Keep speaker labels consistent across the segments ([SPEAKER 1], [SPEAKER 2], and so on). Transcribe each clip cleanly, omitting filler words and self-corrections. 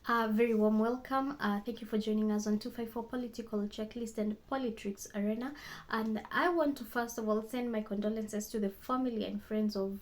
[SPEAKER 1] Very warm welcome. Thank you for joining us on 254 Political Checklist and Politics Arena. And I want to first of all send my condolences to the family and friends of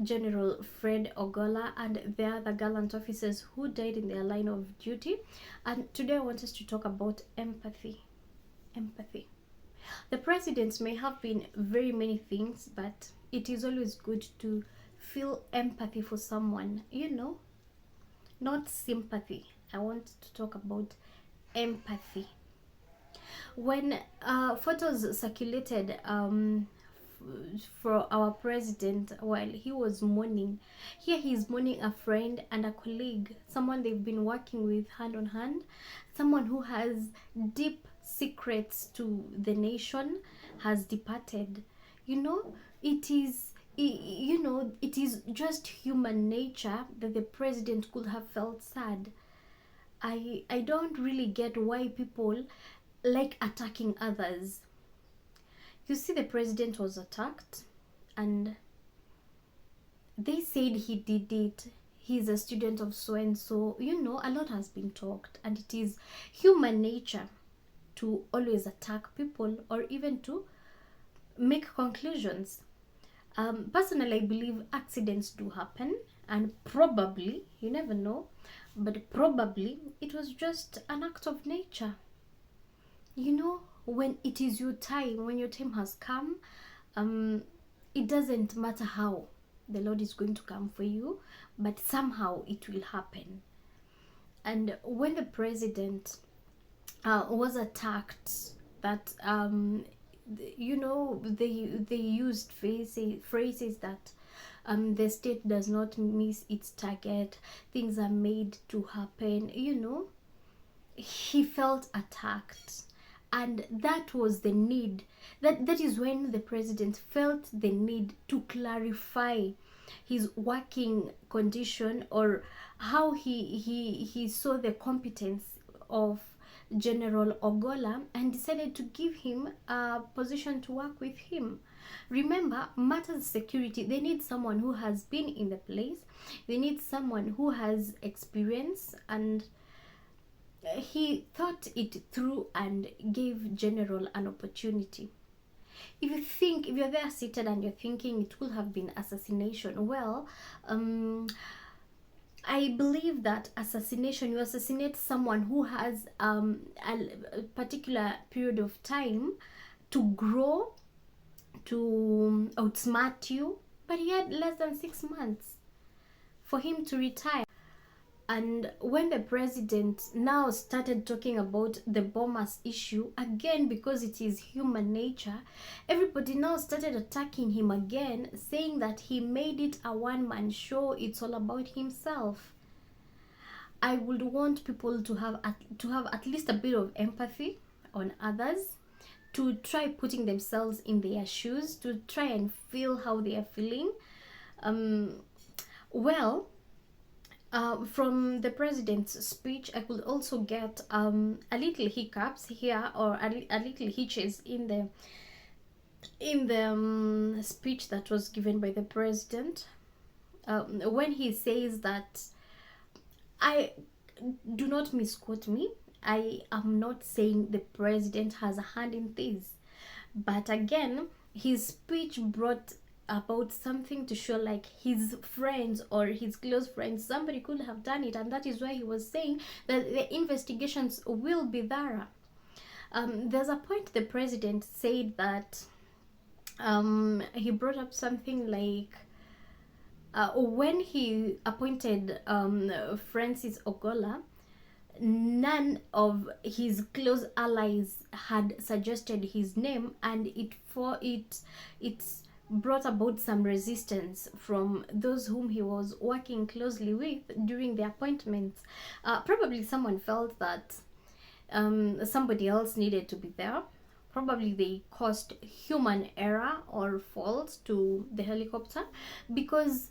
[SPEAKER 1] General Fred Ogolla and the other gallant officers who died in their line of duty. And today I want us to talk about empathy. Empathy. The presidents may have been very many things, but it is always good to feel empathy for someone, not sympathy. I want to talk about empathy. When photos circulated for our president while he was mourning, here he's mourning a friend and a colleague, someone they've been working with hand on hand, someone who has deep secrets to the nation has departed. It is it is just human nature that the president could have felt sad. I don't really get why people like attacking others. You see, the president was attacked and they said he did it. He's a student of so and so. A lot has been talked, and it is human nature to always attack people or even to make conclusions. Personally, I believe accidents do happen, and probably, you never know, but probably it was just an act of nature. When it is your time, when your time has come, it doesn't matter how the Lord is going to come for you, but somehow it will happen. And when the president was attacked, that they used phrases that the state does not miss its target, things are made to happen. He felt attacked, and that was the need. That is when the president felt the need to clarify his working condition, or how he saw the competence of General Ogolla, and decided to give him a position to work with him. Remember, matters security, they need someone who has been in the place, they need someone who has experience, and he thought it through and gave General an opportunity. If you're there seated and you're thinking it could have been assassination, well, I believe that assassination, you assassinate someone who has a particular period of time to grow, to outsmart you, but he had less than 6 months for him to retire. And when the president now started talking about the bombers issue again, because it is human nature, everybody now started attacking him again, saying that he made it a one-man show, it's all about himself. I would want people to have at least a bit of empathy on others, to try putting themselves in their shoes, to try and feel how they are feeling. From the president's speech, I could also get a little hiccups here, or a little hitches in the speech that was given by the president, when he says that, I do not misquote me, I am not saying the president has a hand in this, but again, his speech brought about something to show like his friends or his close friends, somebody could have done it, and that is why he was saying that the investigations will be thorough. There's a point the president said that he brought up something like, when he appointed Francis Ogolla, none of his close allies had suggested his name, and it's brought about some resistance from those whom he was working closely with during the appointments. Probably someone felt that somebody else needed to be there. Probably they caused human error or fault to the helicopter, because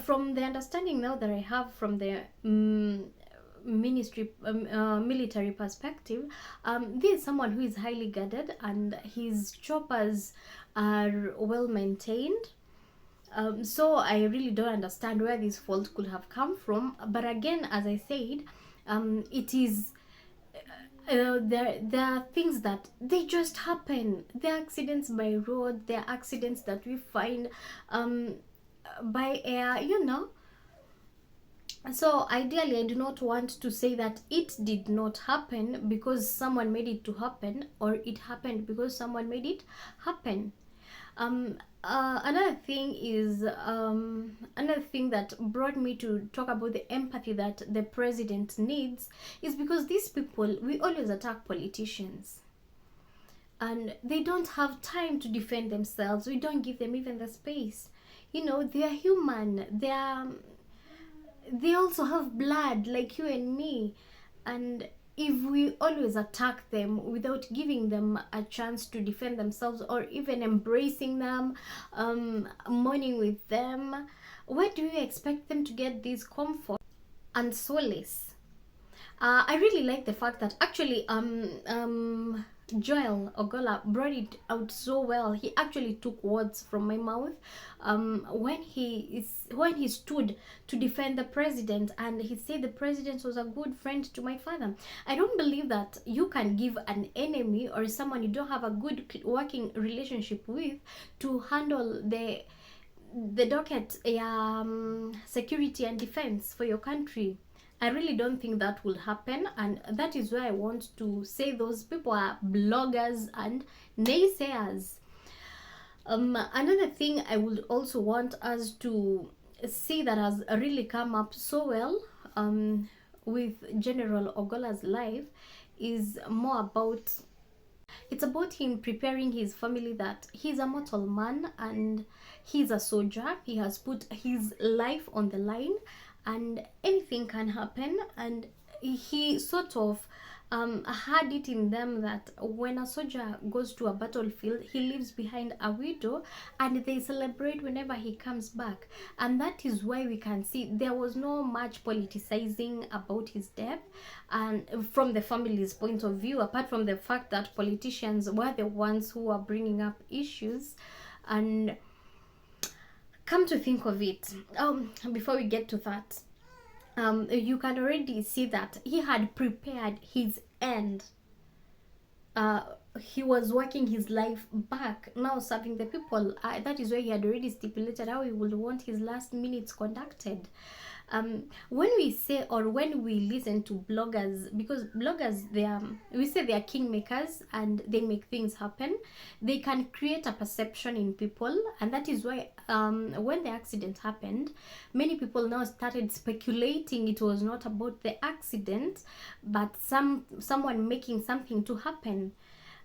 [SPEAKER 1] from the understanding now that I have from the military perspective, this is someone who is highly guarded and his choppers are well maintained. So I really don't understand where this fault could have come from. But again, as I said, it is there are things that they just happen. There are accidents by road, there are accidents that we find um, by air, you know. So ideally, I do not want to say that it did not happen because someone made it to happen, or it happened because someone made it happen. Another thing is another thing that brought me to talk about the empathy that the president needs is because these people, we always attack politicians and they don't have time to defend themselves. We don't give them even the space. You know, they are human. They also have blood like you and me, and if we always attack them without giving them a chance to defend themselves or even embracing them, mourning with them, where do you expect them to get this comfort and solace? I really like the fact that actually Joel Ogolla brought it out so well. He actually took words from my mouth when he stood to defend the president, and he said the president was a good friend to my father. I don't believe that you can give an enemy or someone you don't have a good working relationship with to handle the docket security and defense for your country. I really don't think that will happen, and that is why I want to say those people are bloggers and naysayers. Another thing I would also want us to see that has really come up so well with General Ogolla's life is more about, it's about him preparing his family that he's a mortal man and he's a soldier. He has put his life on the line and anything can happen, and he sort of had it in them that when a soldier goes to a battlefield, he leaves behind a widow and they celebrate whenever he comes back. And that is why we can see there was no much politicizing about his death, and from the family's point of view, apart from the fact that politicians were the ones who were bringing up issues. And come to think of it, before we get to that, you can already see that he had prepared his end. He was working his life back, now serving the people. That is why he had already stipulated how he would want his last minutes conducted. When we say, or when we listen to bloggers, because bloggers, we say they are kingmakers and they make things happen. They can create a perception in people, and that is why when the accident happened, many people now started speculating it was not about the accident, but someone making something to happen.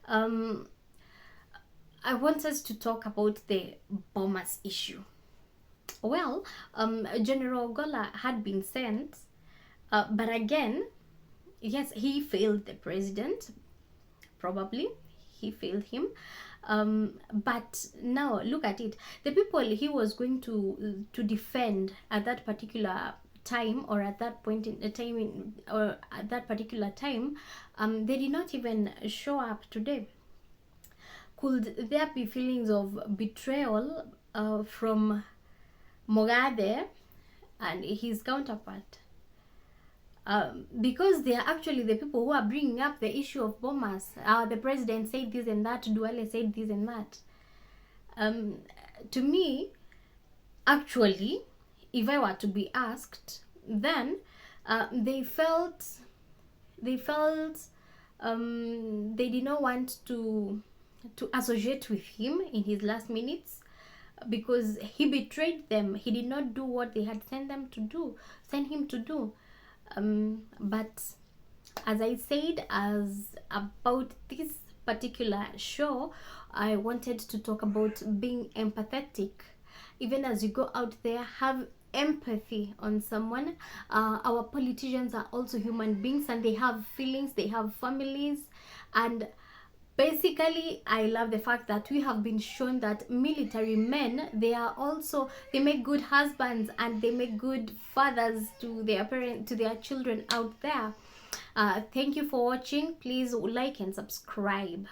[SPEAKER 1] I want us to talk about the bombers issue. Well, General Ogolla had been sent, but again, yes, he failed the president. Probably he failed him. But now look at it. The people he was going to defend at that particular time, or at that point in the time, or at that particular time, they did not even show up today. Could there be feelings of betrayal from Mogade and his counterpart? Because they are actually the people who are bringing up the issue of bombers. The president said this and that, Duale said this and that. To me, actually, if I were to be asked, then they felt they did not want to associate with him in his last minutes, because he betrayed them. He did not do what they had sent him to do. But as I said, as about this particular show, I wanted to talk about being empathetic. Even as you go out there, have empathy on someone. Our politicians are also human beings, and they have feelings, they have families, and basically I love the fact that we have been shown that military men, they make good husbands and they make good fathers to their parents, to their children out there. Thank you for watching. Please like and subscribe.